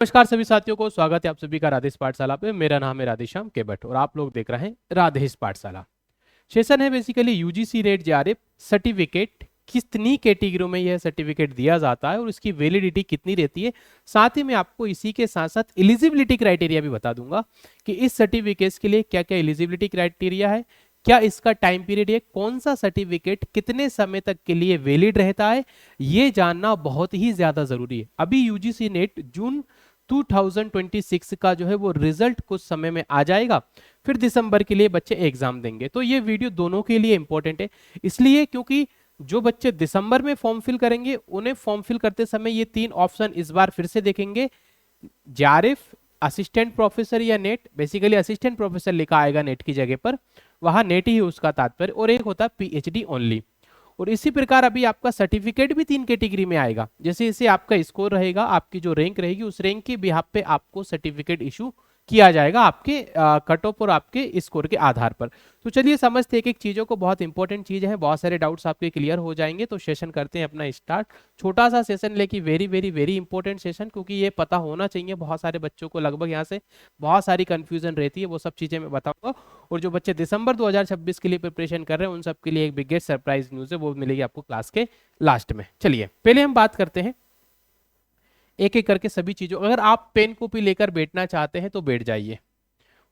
नमस्कार सभी साथियों को, स्वागत है आप सभी का राधेश पाठशाला पे। मेरा नाम है राधेश्याम केबट और आप लोग देख रहे हैं राधेश पाठशाला। सेशन है basically UGC net JRF certificate, कितनी कैटेगरियों में यह सर्टिफिकेट दिया जाता है और इसकी वैलिडिटी कितनी रहती है। साथ ही मैं आपको इसी के साथ साथ एलिजिबिलिटी क्राइटेरिया भी बता दूंगा कि इस सर्टिफिकेट्स के लिए क्या क्या एलिजिबिलिटी क्राइटेरिया है, क्या इसका टाइम पीरियड है, कौन सा सर्टिफिकेट कितने समय तक के लिए वैलिड रहता है, ये जानना बहुत ही ज्यादा जरूरी है। अभी यूजीसी नेट जून 2026 का जो है वो रिजल्ट कुछ समय में आ जाएगा, फिर दिसंबर के लिए बच्चे एग्जाम देंगे। तो ये वीडियो दोनों के लिए इंपॉर्टेंट है, इसलिए क्योंकि जो बच्चे दिसंबर में फॉर्म फिल करेंगे उन्हें फॉर्म फिल करते समय ये 3 ऑप्शन इस बार फिर से देखेंगे। जेआरएफ, असिस्टेंट प्रोफेसर या नेट, बेसिकली असिस्टेंट प्रोफेसर लिखा आएगा नेट की जगह पर, वहां नेट ही उसका तात्पर्य, और एक होता है पीएचडी ओनली। और इसी प्रकार अभी आपका सर्टिफिकेट भी 3 कैटेगरी में आएगा। जैसे जैसे आपका स्कोर रहेगा, आपकी जो रैंक रहेगी, उस रैंक के बिहाफ पे आपको सर्टिफिकेट इशू किया जाएगा आपके कट ऑफ और आपके स्कोर के आधार पर। तो चलिए समझते हैं एक एक चीजों को, बहुत इंपॉर्टेंट चीज है, बहुत सारे डाउट्स आपके क्लियर हो जाएंगे। तो सेशन करते हैं अपना स्टार्ट। छोटा सा सेशन लेकिन very very very important session, क्योंकि ये पता होना चाहिए बहुत सारे बच्चों को। लगभग यहाँ से बहुत सारी कंफ्यूजन रहती है, वो सब चीजें मैं बताऊंगा। और जो बच्चे दिसंबर 2026 के लिए प्रिपरेशन कर रहे हैं उन सब के लिए एक बिगेस्ट सरप्राइज न्यूज है, वो मिलेगी आपको क्लास के लास्ट में। चलिए पहले हम बात करते हैं एक एक करके सभी चीजों। अगर आप पेन कॉपी लेकर बैठना चाहते हैं तो बैठ जाइए।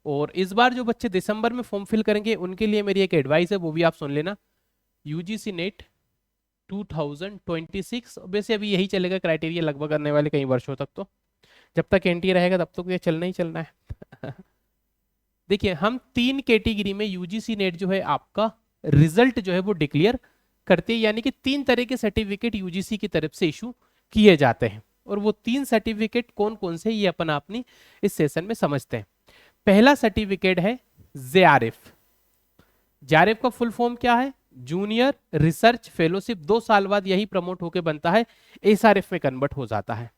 और इस बार जो बच्चे दिसंबर में फॉर्म फिल करेंगे उनके लिए मेरी एक एडवाइस है, वो भी आप सुन लेना। यूजीसी नेट 2026 वैसे अभी यही चलेगा क्राइटेरिया लगभग करने वाले कई वर्षों तक, तो जब तक एनटी रहेगा तब तक ये चलना ही चलना है। देखिए हम 3 कैटेगरी में यूजीसी नेट जो है आपका रिजल्ट जो है वो डिक्लेयर करते हैं, यानी कि 3 तरह के सर्टिफिकेट यूजीसी की तरफ से इशू किए जाते हैं। और वो 3 सर्टिफिकेट कौन कौन से ये अपन अपनी इस सेशन में समझते हैं। पहला सर्टिफिकेट है जेआरएफ। जेआरएफ का फुल फॉर्म क्या है? Junior research fellowship. 2 साल बाद यही प्रमोट होकर बनता है, एसआरएफ में कन्वर्ट हो जाता है।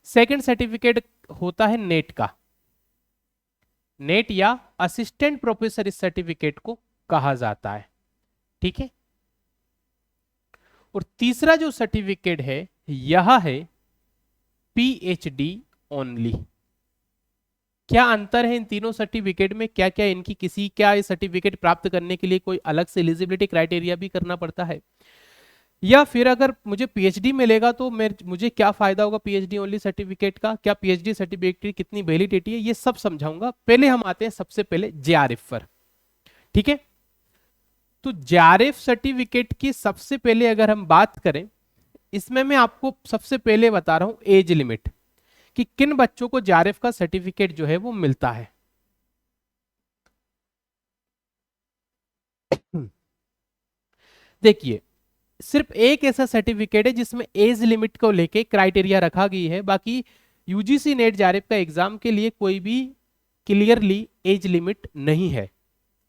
सेकंड सर्टिफिकेट होता है नेट का। नेट या असिस्टेंट प्रोफेसर इस सर्टिफिकेट को कहा जाता है, ठीक है। और तीसरा जो सर्टिफिकेट है यह है पीएचडी ओनली। क्या अंतर है इन तीनों सर्टिफिकेट में, क्या क्या इनकी क्या ये सर्टिफिकेट प्राप्त करने के लिए कोई अलग से एलिजिबिलिटी क्राइटेरिया भी करना पड़ता है, या फिर अगर मुझे पीएचडी मिलेगा तो मुझे क्या फायदा होगा पीएचडी ओनली सर्टिफिकेट का, क्या पीएचडी सर्टिफिकेट की कितनी वैलिडिटी है, ये सब समझाऊंगा। पहले हम आते हैं सबसे पहले जेआरएफ पर, ठीक है। तो जेआरएफ सर्टिफिकेट की सबसे पहले अगर हम बात करें, इसमें मैं आपको सबसे पहले बता रहा हूं एज लिमिट कि किन बच्चों को जेआरएफ का सर्टिफिकेट जो है वो मिलता है। देखिए सिर्फ एक ऐसा सर्टिफिकेट है जिसमें एज लिमिट को लेके क्राइटेरिया रखा गई है, बाकी यूजीसी नेट जेआरएफ का एग्जाम के लिए कोई भी क्लियरली एज लिमिट नहीं है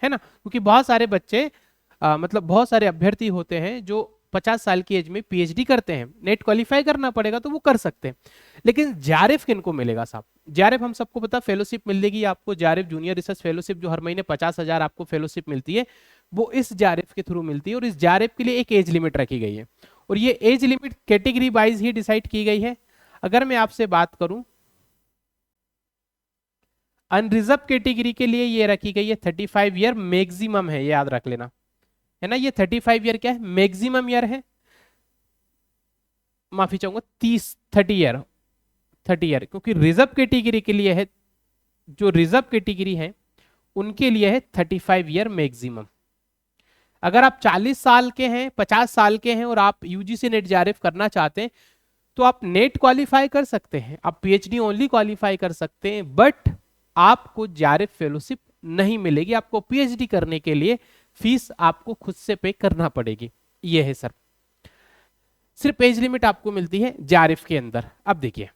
ना। क्योंकि बहुत सारे बच्चे मतलब बहुत सारे अभ्यर्थी होते हैं जो 50 साल की एज में पीएचडी करते हैं, नेट क्वालिफाई करना पड़ेगा तो वो कर सकते हैं। लेकिन जेआरएफ किनको मिलेगा साहब? जेआरएफ हम सबको पता फेलोशिप मिलेगी आपको, जेआरएफ जूनियर रिसर्च फेलोशिप जो हर महीने 50,000 आपको फेलोशिप मिलती है, वो इस जेआरएफ के थ्रू मिलती है। और इस जेआरएफ के लिए एक एज लिमिट रखी गई है, और ये एज लिमिट कैटेगरी वाइज ही डिसाइड की गई है। अगर मैं आपसे बात करूं अनरिजर्व कैटेगरी के लिए ये रखी गई है 35 ईयर मैक्सिमम है, ये याद रख लेना, है ना। ये 35 ईयर क्या है? मैक्सिमम ईयर है, माफी चाहूंगा 30 ईयर, क्योंकि रिजर्व कैटेगरी के लिए है, जो रिजर्व कैटेगरी है उनके लिए है 35 ईयर मैक्सिमम। अगर आप 40 साल के हैं, 50 साल के हैं और आप यूजीसी नेट जेआरएफ करना चाहते हैं तो आप नेट क्वालिफाई कर सकते हैं, आप पीएचडी ओनली क्वालिफाई कर सकते हैं, बट आपको जेआरएफ फेलोशिप नहीं मिलेगी। आपको पीएचडी करने के लिए फीस आपको खुद से पे करना पड़ेगी। ये है सर, सिर्फ एज लिमिट आपको मिलती है जेआरएफ के अंदर। अब देखिए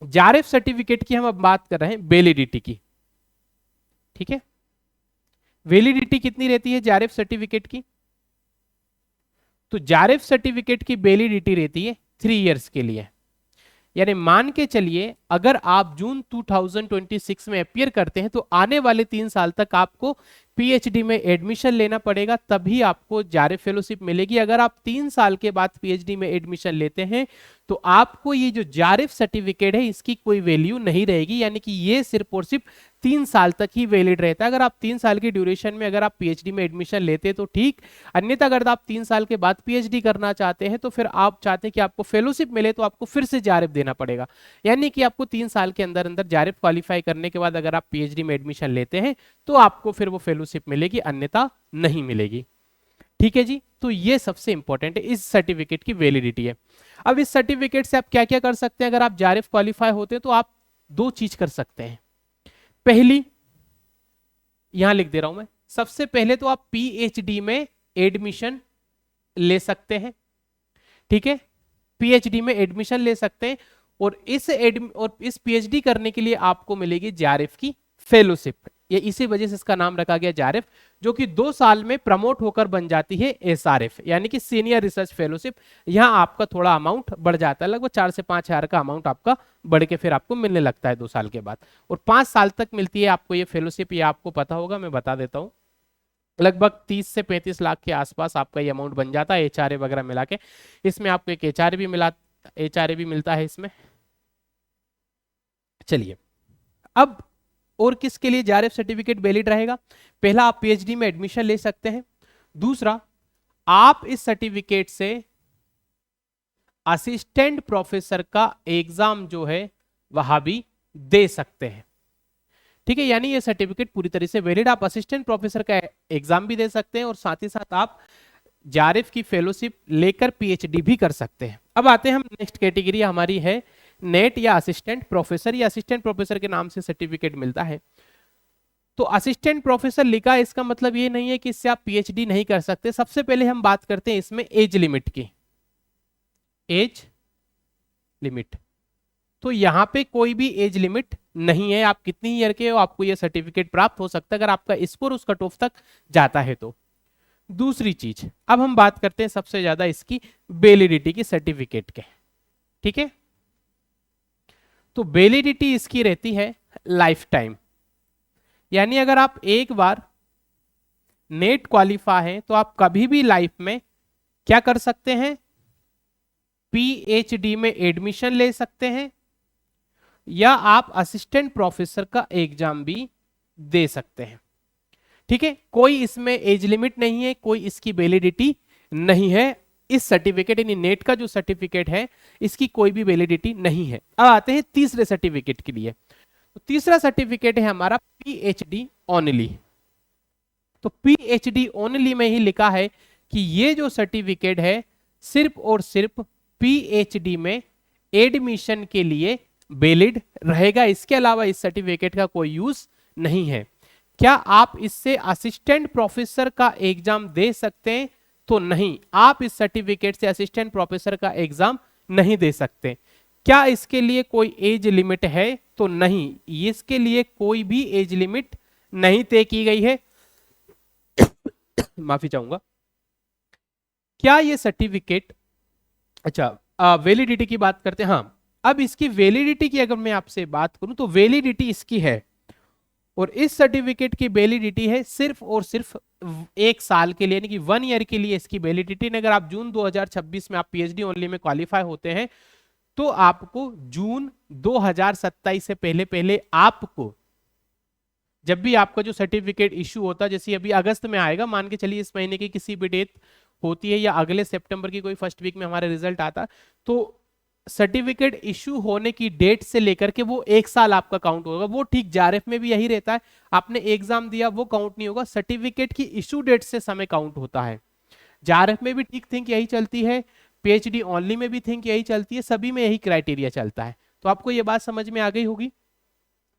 जेआरएफ सर्टिफिकेट की हम अब बात कर रहे हैं वैलिडिटी की, ठीक है। वैलिडिटी कितनी रहती है जेआरएफ सर्टिफिकेट की? तो जेआरएफ सर्टिफिकेट की वैलिडिटी रहती है 3 इयर्स के लिए। यानी मान के चलिए अगर आप जून 2026 में अपियर करते हैं तो आने वाले 3 साल तक आपको पीएचडी में एडमिशन लेना पड़ेगा, तभी आपको जारेफ फेलोशिप मिलेगी। अगर आप 3 साल के बाद पीएचडी में एडमिशन लेते हैं तो आपको ये जो जारेफ सर्टिफिकेट है इसकी कोई वैल्यू नहीं रहेगी, यानी कि ये सिर्फ और सिर्फ 3 साल तक ही वैलिड रहता है। अगर आप 3 साल की ड्यूरेशन में अगर आप पीएचडी में एडमिशन लेते हैं तो ठीक, अन्यथा अगर आप 3 साल के बाद पीएचडी करना चाहते हैं तो फिर आप चाहते हैं कि आपको फेलोशिप मिले तो आपको फिर से जारेफ देना पड़ेगा, यानी कि आपको 3 साल के अंदर अंदर जारेफ क्वालिफाई करने के बाद अगर आप पीएचडी में एडमिशन लेते हैं तो आपको फिर वो फेलोशिप मिलेगी, अन्यथा नहीं मिलेगी। ठीक है जी, तो ये सबसे इंपॉर्टेंट है, इस सर्टिफिकेट की वैलिडिटी है। अब इस सर्टिफिकेट से आप क्या क्या कर सकते हैं, अगर आप जारेफ क्वालिफाई होते हैं तो आप 2 चीज कर सकते हैं। पहली, यहां लिख दे रहा हूं मैं, सबसे पहले तो आप पीएचडी में एडमिशन ले सकते हैं। ठीक है, पीएचडी में एडमिशन ले सकते हैं और इस पीएचडी करने के लिए आपको मिलेगी जारेफ की फेलोशिप। ये इसी वजह से इसका नाम रखा गया जारेफ, जो कि 2 साल में प्रमोट होकर बन जाती है एसआरएफ, यानी कि सीनियर रिसर्च फेलोशिप। यहां आपका थोड़ा अमाउंट बढ़ जाता है, लगभग 4 से 5 हजार का अमाउंट आपका बढ़ के फिर आपको मिलने लगता है 2 साल के बाद, और 5 साल तक मिलती है आपको ये फेलोशिप। ये आपको पता होगा, मैं बता देता हूँ, लगभग 30 से 35 लाख के आसपास आपका ये अमाउंट बन जाता है एचआरए वगैरह मिला के। इसमें आपको एक एचआरए भी मिलता है इसमें। चलिए, अब और किसके लिए जारेफ सर्टिफिकेट वैलिड रहेगा? पहला, आप पीएचडी में एडमिशन ले सकते हैं। दूसरा, आप इस सर्टिफिकेट से असिस्टेंट प्रोफेसर का एग्जाम जो है वह भी दे सकते हैं। ठीक है, यानी ये सर्टिफिकेट पूरी तरह से वैलिड, आप असिस्टेंट प्रोफेसर का एग्जाम भी दे सकते हैं और साथ ही साथ आप जारेफ की फेलोशिप लेकर पीएचडी भी कर सकते हैं। अब आते हैं हम नेक्स्ट कैटेगरी, हमारी है नेट या असिस्टेंट प्रोफेसर। या असिस्टेंट प्रोफेसर के नाम से सर्टिफिकेट मिलता है। तो असिस्टेंट प्रोफेसर लिखा, इसका मतलब ये नहीं है कि इससे आप पीएचडी नहीं कर सकते। सबसे पहले हम बात करते हैं इसमें एज लिमिट की। एज लिमिट, तो यहां पे कोई भी एज लिमिट नहीं है, आप कितनी ईयर के हो आपको यह सर्टिफिकेट प्राप्त हो सकता है, अगर आपका स्कोर उस कट ऑफ तक जाता है तो। दूसरी चीज, अब हम बात करते हैं सबसे ज्यादा इसकी वैलिडिटी की सर्टिफिकेट के। ठीक है, तो वैलिडिटी इसकी रहती है लाइफ टाइम, यानी अगर आप एक बार नेट क्वालिफाई हैं तो आप कभी भी लाइफ में क्या कर सकते हैं, पीएचडी में एडमिशन ले सकते हैं या आप असिस्टेंट प्रोफेसर का एग्जाम भी दे सकते हैं। ठीक है, कोई इसमें एज लिमिट नहीं है, कोई इसकी वैलिडिटी नहीं है। इस सर्टिफिकेट यानी नेट का जो सर्टिफिकेट है इसकी कोई भी वैलिडिटी नहीं है। अब आते हैं तीसरे सर्टिफिकेट के लिए। तो तीसरा सर्टिफिकेट है हमारा पीएचडी ओनली। तो पीएचडी ओनली में ही लिखा है कि ये जो सर्टिफिकेट है सिर्फ और सिर्फ पीएचडी में एडमिशन के लिए वैलिड रहेगा, इसके अलावा इस सर्टिफिकेट का कोई यूज नहीं है। क्या आप इससे असिस्टेंट प्रोफेसर का एग्जाम दे सकते हैं? तो नहीं, आप इस सर्टिफिकेट से असिस्टेंट प्रोफेसर का एग्जाम नहीं दे सकते। क्या इसके लिए कोई एज लिमिट है? तो नहीं, इसके लिए कोई भी एज लिमिट नहीं तय की गई है। माफी चाहूंगा। क्या ये सर्टिफिकेट, अच्छा वैलिडिटी की बात करते हैं। हाँ, अब इसकी वैलिडिटी की अगर मैं आपसे बात करूं तो वैलिडिटी इसकी है, और इस सर्टिफिकेट की वैलिडिटी है सिर्फ और सिर्फ 1 साल के लिए, यानी कि 1 ईयर के लिए इसकी वैलिडिटी। अगर आप जून 2026 में आप पीएचडी ओनली में क्वालिफाई होते हैं तो आपको जून 2027 से पहले पहले आपको, जब भी आपका जो सर्टिफिकेट इश्यू होता है, जैसे अभी अगस्त में आएगा, मान के चलिए इस महीने की किसी भी डेट होती है या अगले सितंबर की कोई फर्स्ट वीक में हमारा रिजल्ट आता, तो सर्टिफिकेट इशू होने की डेट से लेकर के वो 1 साल आपका काउंट होगा। वो ठीक जारेफ में भी यही रहता है, आपने एग्जाम दिया वो काउंट नहीं होगा, सर्टिफिकेट की इशू डेट से समय काउंट होता है। जारेफ में भी ठीक थिंक यही चलती है, पीएचडी ओनली में भी थिंक यही चलती है, सभी में यही क्राइटेरिया चलता है। तो आपको ये बात समझ में आ गई होगी।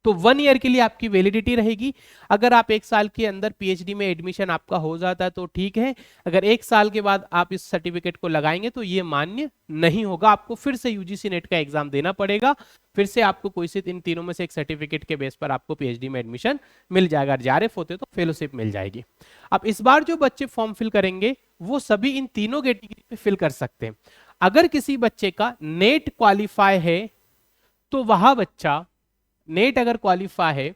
तो 1 ईयर के लिए आपकी वैलिडिटी रहेगी। अगर आप 1 साल के अंदर पीएचडी में एडमिशन आपका हो जाता है तो ठीक है, अगर 1 साल के बाद आप इस सर्टिफिकेट को लगाएंगे तो ये मान्य नहीं होगा, आपको फिर से यूजीसी नेट का एग्जाम देना पड़ेगा, फिर से आपको कोई से इन तीनों में से एक सर्टिफिकेट के बेस पर आपको पीएचडी में एडमिशन मिल जाएगा। जारेफ होते तो फेलोशिप मिल जाएगी। अब इस बार जो बच्चे फॉर्म फिल करेंगे वो सभी इन तीनों कैटेगरी पे फिल कर सकते हैं। अगर किसी बच्चे का नेट क्वालिफाई है तो वह बच्चा, नेट अगर क्वालिफाई है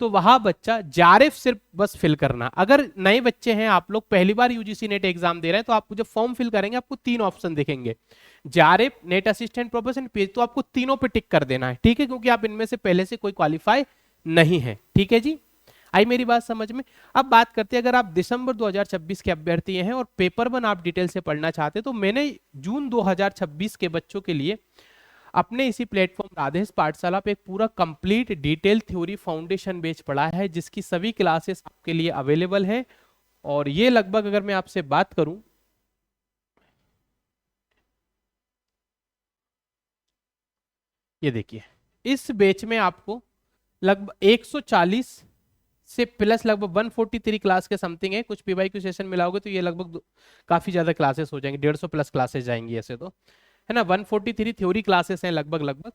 तो वहां बच्चा जारेफ सिर्फ बस फिल करना। अगर नए बच्चे हैं, आप लोग पहली बार यूजीसी नेट एग्जाम दे रहे हैं, तो आप जब फॉर्म फिल करेंगे आपको 3 ऑप्शन दिखेंगे, जारेफ, नेट असिस्टेंट प्रोफेशन, पेज, तो आपको तीनों पे टिक कर देना है, ठीक है, क्योंकि आप इनमें से पहले से कोई क्वालिफाई नहीं है, ठीक है जी। आई मेरी बात समझ में। अब बात करते हैं, अगर आप दिसंबर 2026 के अभ्यर्थी हैं और पेपर 1 आप डिटेल से पढ़ना चाहते हैं, तो मैंने जून 2026 के बच्चों के लिए अपने इसी प्लेटफॉर्म राधेश पाठशाला पे एक पूरा complete detail theory foundation batch पढ़ा है, जिसकी सभी क्लासेस आपके लिए अवेलेबल है। और ये लगभग, अगर मैं आपसे बात करूं, ये देखिए, इस बैच में आपको लगभग 140 से प्लस लगभग 143 क्लास के समथिंग है, कुछ पीवाईक्यू सेशन मिलाओगे तो ये लगभग काफी ज्यादा क्लासेस हो जाएंगे, 150 प्लस क्लासेस जाएंगी ऐसे तो, है ना। 143 थ्योरी क्लासेस हैं लगभग लगभग,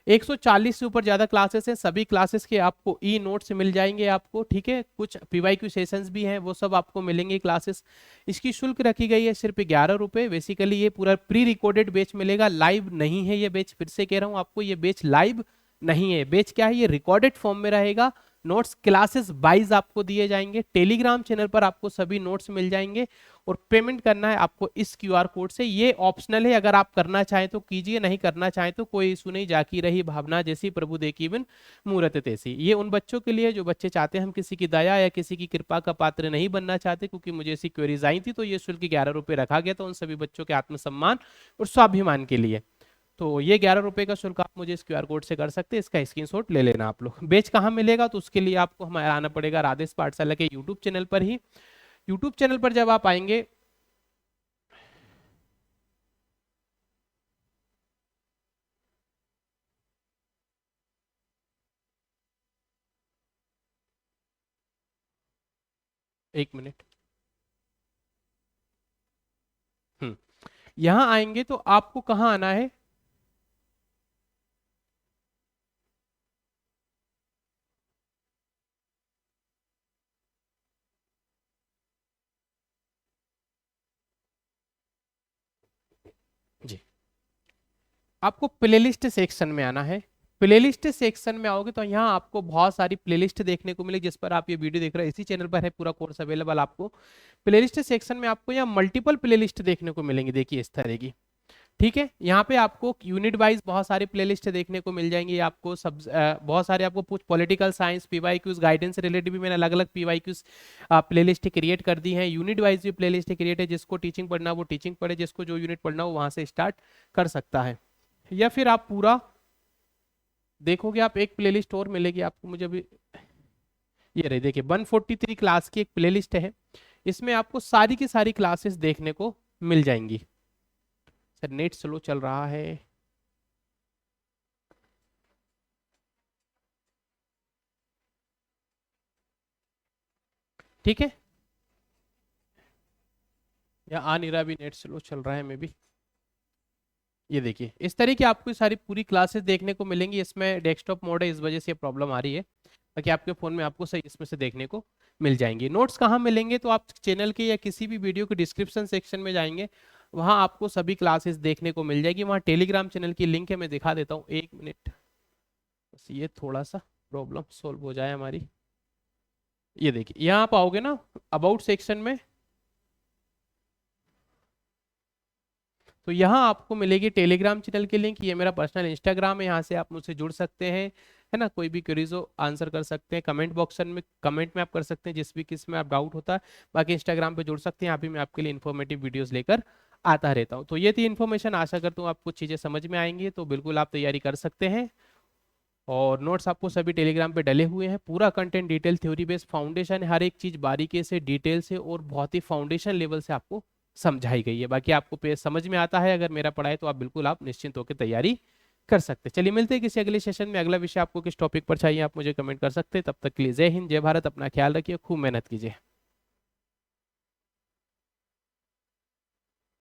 140 से ऊपर ज्यादा क्लासेस हैं। सभी क्लासेस के आपको ई नोट्स मिल जाएंगे आपको, ठीक है, कुछ पीवाईक्यू सेशंस भी हैं, वो सब आपको मिलेंगे क्लासेस। इसकी शुल्क रखी गई है सिर्फ 11 रुपए। बेसिकली ये पूरा प्री रिकॉर्डेड बैच मिलेगा, लाइव नहीं है ये बैच, फिर से कह रहा हूँ आपको, ये बैच लाइव नहीं है। बैच क्या है, ये रिकॉर्डेड फॉर्म में रहेगा, नोट्स क्लासेस वाइज आपको दिए जाएंगे, टेलीग्राम चैनल पर आपको सभी नोट्स मिल जाएंगे, और पेमेंट करना है आपको इस क्यूआर कोड से। ये ऑप्शनल है, अगर आप करना चाहें तो कीजिए, नहीं करना चाहें तो कोई इशू नहीं। जाकी रही भावना जैसी प्रभु देखी बिन मूरत तैसी। ये उन बच्चों के लिए जो बच्चे चाहते हैं हम किसी की दया या किसी की कृपा का पात्र नहीं बनना चाहते, क्योंकि मुझे ऐसी क्वेरीज आई थी, तो ये शुल्क 11 रुपये रखा गया था उन सभी बच्चों के आत्मसम्मान और स्वाभिमान के लिए। तो ये 11 रुपए का शुल्क आप मुझे इस क्यूआर कोड से कर सकते हैं, इसका स्क्रीनशॉट ले लेना आप लोग। बैच कहाँ मिलेगा, तो उसके लिए आपको हमारे आना पड़ेगा राधेश पाठशाला के यूट्यूब चैनल पर ही। यूट्यूब चैनल पर जब आप आएंगे, एक मिनट, यहां आएंगे तो आपको कहाँ आना है, जी, आपको प्लेलिस्ट सेक्शन में आना है। प्लेलिस्ट सेक्शन में आओगे तो यहाँ आपको बहुत सारी प्लेलिस्ट देखने को मिलेगी, जिस पर आप ये वीडियो देख रहे हैं इसी चैनल पर है पूरा कोर्स अवेलेबल आपको। प्लेलिस्ट सेक्शन में आपको यहाँ मल्टीपल प्लेलिस्ट देखने को मिलेंगी, देखिए इस तरह की, ठीक है। यहाँ पे आपको यूनिट वाइज बहुत सारी प्लेलिस्ट देखने को मिल जाएंगी आपको, सब बहुत सारे आपको कुछ पॉलिटिकल साइंस, पीवाईक्यूज, गाइडेंस से रिलेटेड भी मैंने अलग अलग पीवाईक्यूज प्लेलिस्ट क्रिएट कर दी है। यूनिट वाइज भी प्लेलिस्ट क्रिएट है, जिसको टीचिंग पढ़ना वो टीचिंग पढ़े, जिसको जो यूनिट पढ़ना हो वहां से स्टार्ट कर सकता है। या फिर आप पूरा देखोगे, आप एक प्लेलिस्ट और मिलेगी आपको, मुझे अभी ये रही, देखिए 143 क्लास की एक प्लेलिस्ट है, इसमें आपको सारी की सारी क्लासेस देखने को मिल जाएंगी। सर नेट स्लो चल रहा है, ठीक है, या आ नहीं रहा, अभी नेट स्लो चल रहा है मे बी। ये देखिए इस तरह की आपको सारी पूरी क्लासेस देखने को मिलेंगी। इसमें डेस्कटॉप मोड है, इस वजह से ये प्रॉब्लम आ रही है, ताकि आपके फ़ोन में आपको सही इसमें से देखने को मिल जाएंगी। नोट्स कहाँ मिलेंगे, तो आप चैनल के या किसी भी वीडियो के डिस्क्रिप्शन सेक्शन में जाएंगे, वहाँ आपको सभी क्लासेस देखने को मिल जाएगी। वहाँ टेलीग्राम चैनल की लिंक है, मैं दिखा देता हूँ, एक मिनट, बस ये थोड़ा सा प्रॉब्लम सोल्व हो जाए हमारी। ये देखिए यहाँ आप आओगे ना अबाउट सेक्शन में, तो यहाँ आपको मिलेगी टेलीग्राम चैनल की लिंक। ये मेरा पर्सनल इंस्टाग्राम है, यहाँ से आप मुझसे जुड़ सकते हैं, है ना। कोई भी क्वेरीज हो आंसर कर सकते हैं, कमेंट में आप कर सकते हैं, जिस भी किस में आप डाउट होता है। बाकी इंस्टाग्राम पे जुड़ सकते हैं, यहाँ भी मैं आपके लिए इन्फॉर्मेटिव वीडियोस लेकर आता रहता हूँ। तो ये थी इन्फॉर्मेशन, आशा करता हूँ आपको चीज़ें समझ में आएंगी, तो बिल्कुल आप तैयारी कर सकते हैं। और नोट्स आपको सभी टेलीग्राम पे डले हुए हैं, पूरा content detail theory based foundation, हर एक चीज़ बारीकी से डिटेल से और बहुत ही फाउंडेशन लेवल से आपको समझाई गई है। बाकी आपको पेज समझ में आता है अगर मेरा पढ़ाए, तो आप बिल्कुल आप निश्चिंत होकर तैयारी कर सकते हैं। चलिए मिलते हैं किसी अगले सेशन में। अगला विषय आपको किस टॉपिक पर चाहिए आप मुझे कमेंट कर सकते हैं। तब तक के लिए जय हिंद, जय भारत, अपना ख्याल रखिए, खूब मेहनत कीजिए।